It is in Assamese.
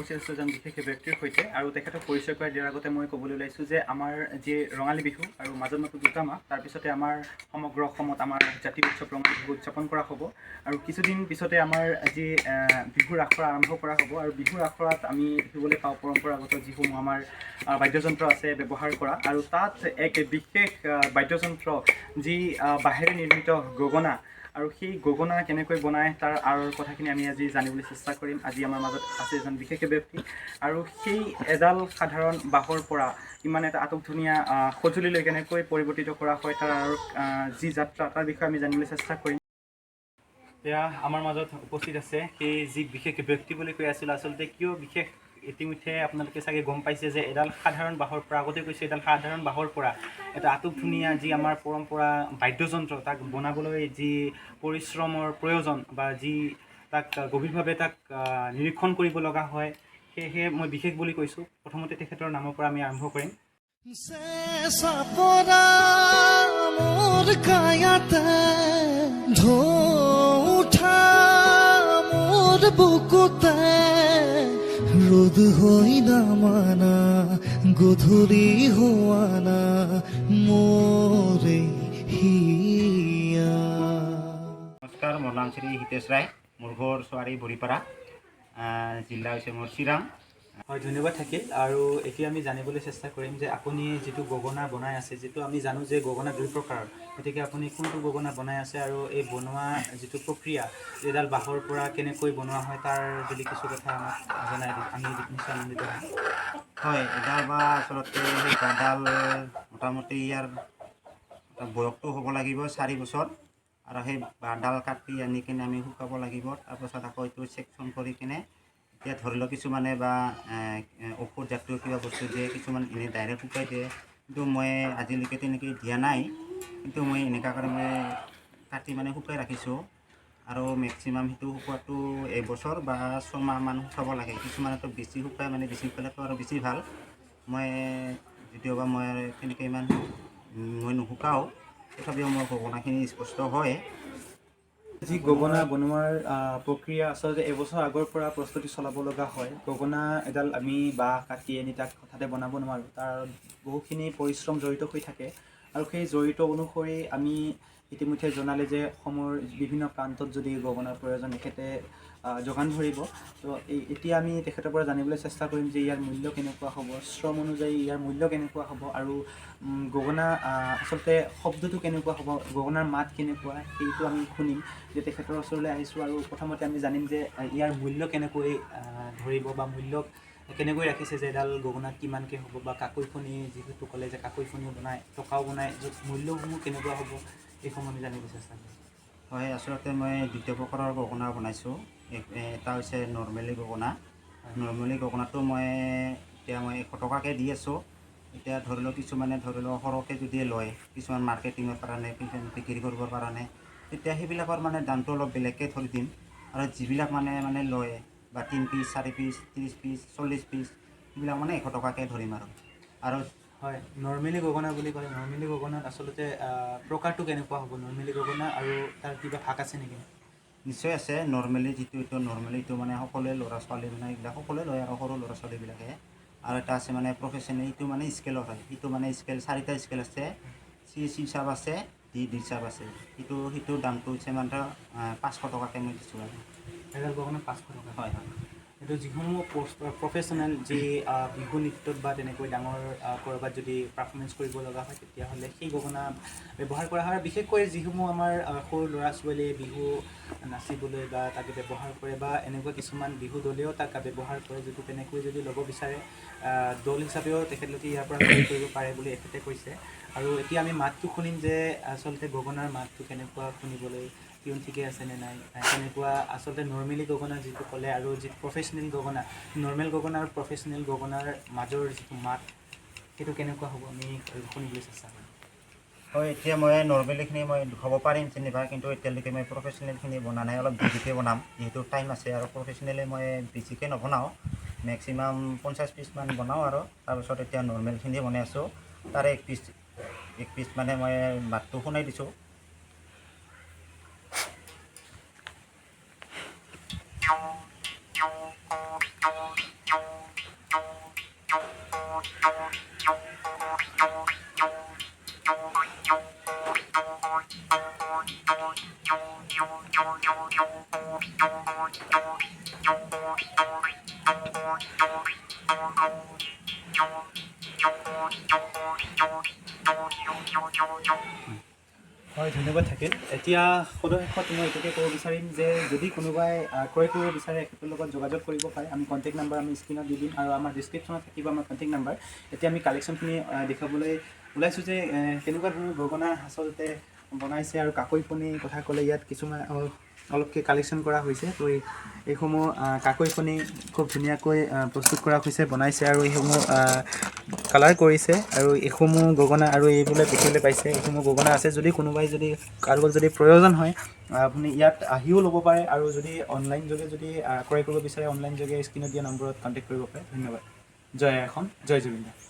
উপস্থিত আছোঁ এজন বিশেষ ব্যক্তিৰ সৈতে আৰু তেখেতক পৰিচয় কৰাই দিয়াৰ আগতে মই ক'বলৈ ওলাইছোঁ যে আমাৰ যি ৰঙালী বিহু আৰু মাজত মাত্ৰ 2টা মাহ তাৰপিছতে আমাৰ সমগ্ৰ অসমত আমাৰ জাতীয় উৎসৱ ৰঙালী বিহু উদযাপন কৰা হ'ব আৰু কিছুদিন পিছতে আমাৰ যি বিহুৰ আখৰা আৰম্ভ কৰা হ'ব আৰু বিহুৰ আখৰাত আমি দেখিবলৈ পাওঁ পৰম্পৰাগত যিসমূহ আমাৰ বাদ্যযন্ত্ৰ আছে ব্যৱহাৰ কৰা আৰু তাত এক বিশেষ বাদ্যযন্ত্ৰ যি বাঁহেৰে নিৰ্মিত গগনা আৰু সেই গগনা কেনেকৈ বনায় তাৰ আঁৰৰ কথাখিনি আমি আজি জানিবলৈ চেষ্টা কৰিম। আজি আমাৰ মাজত আছে এজন বিশেষ ব্যক্তি আৰু সেই এডাল সাধাৰণ বাঁহৰ পৰা ইমান এটা আটক ধুনীয়া সঁজুলিলৈ কেনেকৈ পৰিৱৰ্তিত কৰা হয় তাৰ আৰু যি যাত্ৰা তাৰ বিষয়ে আমি জানিবলৈ চেষ্টা কৰিম। এয়া আমাৰ মাজত উপস্থিত আছে সেই যি বিশেষ ব্যক্তি বুলি কৈ আছিল। আচলতে কিয় বিশেষ ইতিমধ্যে আপোনালোকে চাগে গম পাইছে যে এডাল সাধাৰণ বাঁহৰ পৰা আগতে কৈছে এডাল সাধাৰণ বাঁহৰ পৰা এটা আটক ধুনীয়া যি আমাৰ পৰম্পৰা বাদ্যযন্ত্ৰ তাক বনাবলৈ যি পৰিশ্ৰমৰ প্ৰয়োজন বা যি তাক গভীৰভাৱে তাক নিৰীক্ষণ কৰিব লগা হয় সেয়েহে মই বিশেষ বুলি কৈছোঁ। প্ৰথমতে তেখেতৰ নামৰ পৰা আমি আৰম্ভ কৰিম। ৰোদ হই না মানা গধূলি হোৱানা মোৰে হিয়া। নমস্কাৰ, মোৰ নাম শ্ৰী হিতেশ ৰায়, মোৰ ঘৰ চোৱাৰী বৰিপাৰা, জিলা হৈছে মোৰ চিৰাং। হয়, ধন্যবাদ থাকিল। আৰু এতিয়া আমি জানিবলৈ চেষ্টা কৰিম যে আপুনি যিটো গগনা বনাই আছে, যিটো আমি জানো যে গগনা 2 প্ৰকাৰৰ, গতিকে আপুনি কোনটো গগনা বনাই আছে আৰু এই বনোৱা যিটো প্ৰক্ৰিয়া এডাল বাঁহৰ পৰা কেনেকৈ বনোৱা হয় তাৰ যদি কিছু কথা আমাক জনাই দিয়ে আমি নিশ্চয় আনন্দিত হ'ম। হয়, এডাল বা আচলতে সেই বাঁহডাল মোটামুটি ইয়াৰ বয়সটো হ'ব লাগিব 4 বছৰ আৰু সেই বাঁহডাল কাটি আনি কিনে আমি শুকাব লাগিব। তাৰপাছত আকৌ এইটো ছেকশ্যন কৰি কিনে এতিয়া ধৰি লওক কিছুমানে বা ঔষধ জাতীয় কিবা বস্তু দিয়ে, কিছুমান এনেই ডাইৰেক্ট শুকাই দিয়ে, কিন্তু মই আজিলৈকে তেনেকৈ দিয়া নাই। কিন্তু মই এনেকুৱা কৰি মই কাটি মানে শুকাই ৰাখিছোঁ আৰু মেক্সিমাম সেইটো শুকোৱাটো 1 বছৰ বা 6 মাহমান শুকাব লাগে। কিছুমানেতো বেছি শুকাই, মানে বেছি শুকালেতো আৰু বেছি ভাল। মই যদিওবা মই তেনেকৈ ইমান মই নুশুকাওঁ, তথাপিও মোৰ গগনাখিনি স্পষ্ট হয়। যি গগনা বনোৱাৰ প্ৰক্ৰিয়া আচলতে এবছৰ আগৰ পৰা প্ৰস্তুতি চলাব লগা হয়। গগনা এডাল আমি বাঁহ কাটি আনি তাক হঠাতে বনাব নোৱাৰোঁ, তাৰ বহুখিনি পৰিশ্ৰম জড়িত হৈ থাকে আৰু সেই জড়িত অনুসৰি আমি ইতিমধ্যে জনালে যে অসমৰ বিভিন্ন প্ৰান্তত যদি গগনাৰ প্ৰয়োজন এখেতে যোগান ধৰিব। তো এতিয়া আমি তেখেতৰ পৰা জানিবলৈ চেষ্টা কৰিম যে ইয়াৰ মূল্য কেনেকুৱা হ'ব, শ্ৰম অনুযায়ী ইয়াৰ মূল্য কেনেকুৱা হ'ব আৰু গগনা আচলতে শব্দটো কেনেকুৱা হ'ব, গগনাৰ মাত কেনেকুৱা সেইটো আমি শুনিম। যে তেখেতৰ ওচৰলৈ আহিছোঁ আৰু প্ৰথমতে আমি জানিম যে ইয়াৰ মূল্য কেনেকৈ ধৰিব বা মূল্য কেনেকৈ ৰাখিছে, যে এডাল গগনাত কিমানকৈ হ'ব বা কাকৈ ফণি যিহেতু ক'লে যে কাকৈ ফণি বনায়, টকাও বনায়, মূল্যসমূহ কেনেকুৱা হ'ব এইসমূহ আমি জানিব চেষ্টা কৰিম। হয়, আচলতে মই 2 প্ৰকাৰৰ গগনা বনাইছোঁ। এটা হৈছে নৰ্মেলি গগনা। নৰ্মেলি গগনাটো মই এতিয়া 100 টকাকৈ দি আছোঁ। এতিয়া ধৰি লওক কিছুমানে ধৰি লওক সৰহকৈ যদি লয়, কিছুমান মাৰ্কেটিঙৰ কাৰণে, কিছুমান বিক্ৰী কৰিবৰ কাৰণে, তেতিয়া সেইবিলাকৰ মানে দামটো অলপ বেলেগকৈ ধৰি দিম। আৰু যিবিলাক মানে লয় বা 3 পিচ 4 পিচ 30 পিচ 40 পিচ সেইবিলাক মানে 100 টকাকৈ ধৰিম আৰু হয়, নৰ্মেলি গগনা বুলি ক'লে নৰ্মেলি গগনাত আচলতে প্ৰকাৰটো কেনেকুৱা হ'ব? নৰ্মেলি গগনা আৰু তাৰ কিবা ভাগ আছে নেকি? নিশ্চয় আছে। নৰ্মেলি যিটো নৰ্মেলিটো মানে সকলোৱে ল'ৰা ছোৱালী মানে এইবিলাক সকলোৱে লয় আৰু সৰু ল'ৰা ছোৱালীবিলাকে। আৰু এটা আছে মানে প্ৰফেশ্যনেল, সেইটো মানে স্কেলৰ হয়। সেইটো মানে স্কেল 4টা স্কেল আছে, চি চাপ আছে, ডি চাপ আছে। সেইটোৰ দামটো হৈছে মাত্ৰ 500 টকাকৈ মই দিছোঁ আৰু এডাল গগনা 500 টকা। হয় হয়। এইটো যিসমূহ প্ৰফেশ্যনেল যি বিহু নৃত্যত বা তেনেকৈ ডাঙৰ ক'ৰবাত যদি পাৰফৰ্মেঞ্চ কৰিব লগা হয় তেতিয়াহ'লে সেই গগনা ব্যৱহাৰ কৰা হয়। বিশেষকৈ যিসমূহ আমাৰ সৰু ল'ৰা ছোৱালীয়ে বিহু নাচিবলৈ বা তাক ব্যৱহাৰ কৰে বা এনেকুৱা কিছুমান বিহু দলেও তাক ব্যৱহাৰ কৰে, যদি তেনেকৈ যদি ল'ব বিচাৰে দল হিচাপেও তেখেতলোকে ইয়াৰ পৰা ক্ৰয় কৰিব পাৰে বুলি এখেতে কৈছে। আৰু এতিয়া আমি মাতটো শুনিম যে আচলতে গগনাৰ মাতটো কেনেকুৱা শুনিবলৈ, টিউন ঠিকে আছেনে নাই, তেনেকুৱা আচলতে নৰ্মেলি গগনা যিটো ক'লে আৰু যিটো প্ৰফেশ্যনেল গগনা, নৰ্মেল গগনা আৰু প্ৰফেশ্যনেল গগনাৰ মাজৰ যিটো মাত সেইটো কেনেকুৱা হ'ব আমি শুনিবলৈ চেষ্টা কৰিম। হয়, এতিয়া মই নৰ্মেলিখিনি মই দেখাব পাৰিম যেনিবা, কিন্তু এতিয়ালৈকে মই প্ৰফেশ্যনেলখিনি বনা নাই, অলপ দেৰিকৈ বনাম যিহেতু টাইম আছে। আৰু প্ৰফেশ্যনেলি মই বেছিকৈ নবনাওঁ, মেক্সিমাম 50 পিচমান বনাওঁ আৰু তাৰপিছত এতিয়া নৰ্মেলখিনি বনাই আছোঁ। তাৰে 1 পিচ মানে মই মাতটো শুনাই দিছোঁ। হয় ধন্যবাদ থাকিল এতিয়া সদশেষত মই এইটোকে ক'ব বিচাৰিম যে যদি কোনোবাই ক্ৰয় কৰিব বিচাৰে এখেতৰ লগত যোগাযোগ কৰিব পাৰে আমি কণ্টেক্ট নাম্বাৰ আমি স্ক্ৰীণত দি দিম আৰু আমাৰ ডিছক্ৰিপশ্যনত থাকিব আমাৰ কণ্টেক্ট নাম্বাৰ এতিয়া আমি কালেকশ্যনখিনি দেখাবলৈ ওলাইছোঁ যে কেনেকুৱা ধৰণৰ গগনা আচলতে বনাইছে আৰু কাকৈ ফণি কথা ক'লে ইয়াত কিছুমান অলপকৈ কালেকশ্যন কৰা হৈছে তো এইসমূহ কাকৈ ফণি খুব ধুনীয়াকৈ প্ৰস্তুত কৰা হৈছে বনাইছে আৰু এইসমূহ কালাৰ কৰিছে আৰু এইসমূহ গগনা আৰু এইবিলাক দেখিবলৈ পাইছে এইসমূহ গগনা আছে যদি কোনোবাই যদি কাৰোবাক যদি প্ৰয়োজন হয় আপুনি ইয়াত আহিও ল'ব পাৰে আৰু যদি অনলাইন যোগে যদি ক্ৰয় কৰিব বিচাৰে অনলাইন যোগে স্ক্ৰীণত দিয়া নম্বৰত কণ্টেক্ট কৰিব পাৰে ধন্যবাদ জয় অসম জয় জুবিন দা